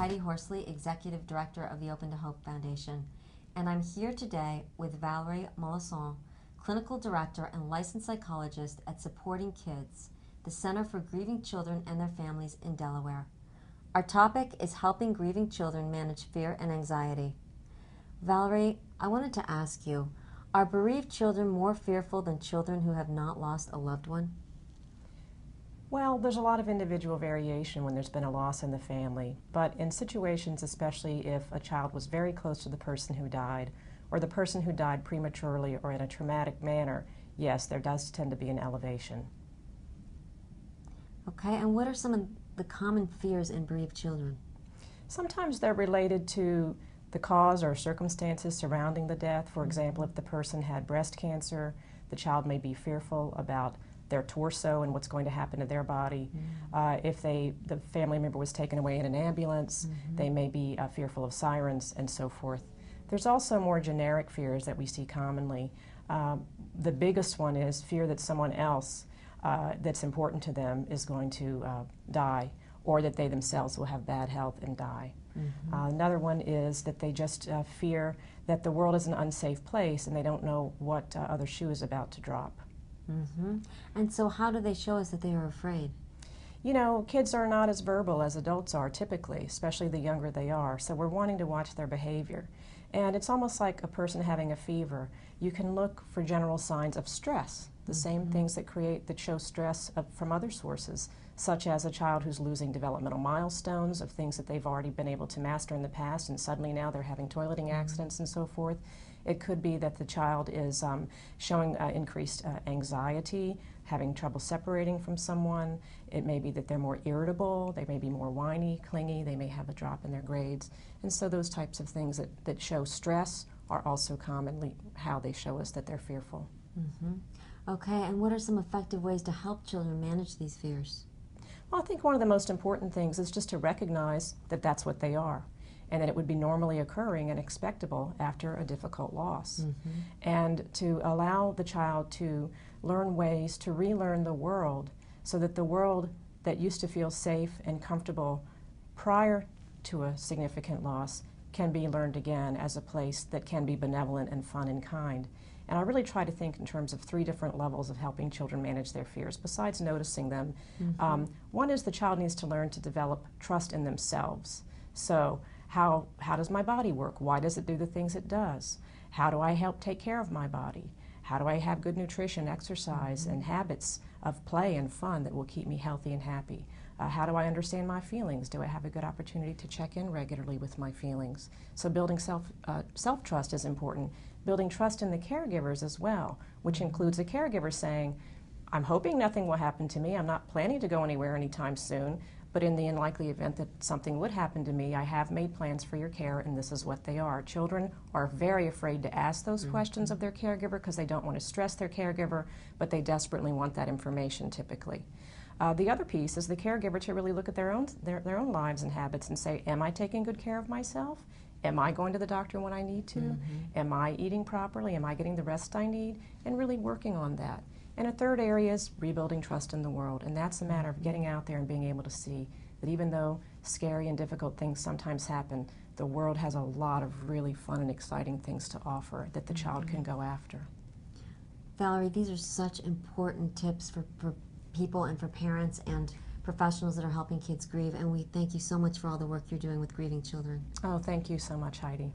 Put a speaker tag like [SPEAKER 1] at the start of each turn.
[SPEAKER 1] Heidi Horsley, Executive Director of the Open to Hope Foundation, and I'm here today with Valarie Molaison, Clinical Director and Licensed Psychologist at Supporting Kids, the Center for Grieving Children and Their Families in Delaware. Our topic is helping grieving children manage fear and anxiety. Valarie, I wanted to ask you, are bereaved children more fearful than children who have not lost a loved one?
[SPEAKER 2] Well, there's a lot of individual variation when there's been a loss in the family, but in situations, especially if a child was very close to the person who died, or the person who died prematurely or in a traumatic manner, yes, there does tend to be an elevation.
[SPEAKER 1] Okay, and what are some of the common fears in bereaved children?
[SPEAKER 2] Sometimes they're related to the cause or circumstances surrounding the death. For example, if the person had breast cancer, the child may be fearful about their torso and what's going to happen to their body. If the family member was taken away in an ambulance, they may be fearful of sirens and so forth. There's also more generic fears that we see commonly. The biggest one is fear that someone else that's important to them is going to die, or that they themselves will have bad health and die. Another one is that they just fear that the world is an unsafe place and they don't know what other shoe is about to drop.
[SPEAKER 1] And so how do they show us that they are afraid?
[SPEAKER 2] You know, kids are not as verbal as adults are typically, especially the younger they are, so we're wanting to watch their behavior. And it's almost like a person having a fever. You can look for general signs of stress, the same things that show stress from other sources, such as a child who's losing developmental milestones of things that they've already been able to master in the past, and suddenly now they're having toileting accidents and so forth. It could be that the child is showing increased anxiety, having trouble separating from someone. It may be that they're more irritable, they may be more whiny, clingy, they may have a drop in their grades. And so those types of things that show stress are also commonly how they show us that they're fearful.
[SPEAKER 1] Okay, and what are some effective ways to help children manage these fears?
[SPEAKER 2] Well, I think one of the most important things is just to recognize that that's what they are, and that it would be normally occurring and expectable after a difficult loss. And to allow the child to learn ways to relearn the world so that the world that used to feel safe and comfortable prior to a significant loss can be learned again as a place that can be benevolent and fun and kind. And I really try to think in terms of 3 different levels of helping children manage their fears, besides noticing them. One is the child needs to learn to develop trust in themselves. So how does my body work? Why does it do the things it does? How do I help take care of my body? How do I have good nutrition, exercise, and habits of play and fun that will keep me healthy and happy? How do I understand my feelings? Do I have a good opportunity to check in regularly with my feelings? So building self-trust is important. Building trust in the caregivers as well, which includes a caregiver saying, I'm hoping nothing will happen to me. I'm not planning to go anywhere anytime soon, but in the unlikely event that something would happen to me, I have made plans for your care, and this is what they are. Children are very afraid to ask those questions of their caregiver because they don't want to stress their caregiver, but they desperately want that information typically. The other piece is the caregiver to really look at their own lives and habits and say, am I taking good care of myself? Am I going to the doctor when I need to? Am I eating properly? Am I getting the rest I need? And really working on that. And a third area is rebuilding trust in the world, and that's a matter of getting out there and being able to see that even though scary and difficult things sometimes happen, the world has a lot of really fun and exciting things to offer that the child can go after.
[SPEAKER 1] Valarie, these are such important tips for people and for parents and professionals that are helping kids grieve, and we thank you so much for all the work you're doing with grieving children.
[SPEAKER 2] Oh, thank you so much, Heidi.